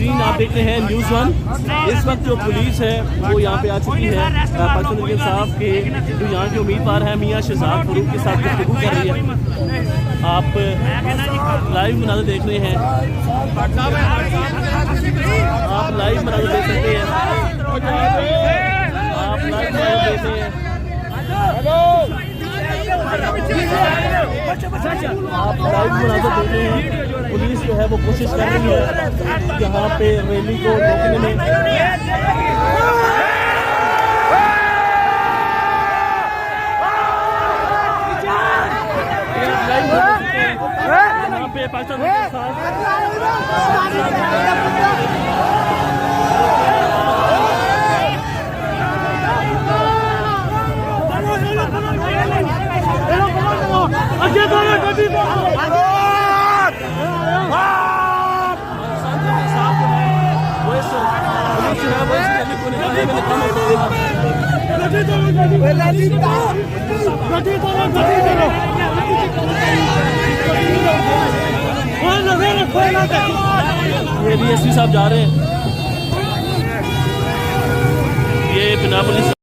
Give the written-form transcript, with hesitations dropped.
नाज़रीन, आप देख रहे हैं न्यूज़ वन। इस वक्त जो पुलिस है वो यहाँ पे आ चुकी है। पाकिस्तान तहरीक इंसाफ के जो यहाँ के उम्मीदवार हैं मियाँ शहजाद फरूक के साथ गुफ्तगू कर रही है। आप लाइव मनाज़र देख रहे हैं, आप लाइव मनाज़र देख सकते हैं, आप लाइव मनाज़र देख रहे हैं। आप लाइव मनाज़र देख रहे हैं। पुलिस जो है वो कोशिश कर रही है यहाँ पे रैली को रोकने में। यहाँ पे पाकिस्तान के साथ ये DSP साहब जा रहे हैं, ये बिना पुलिस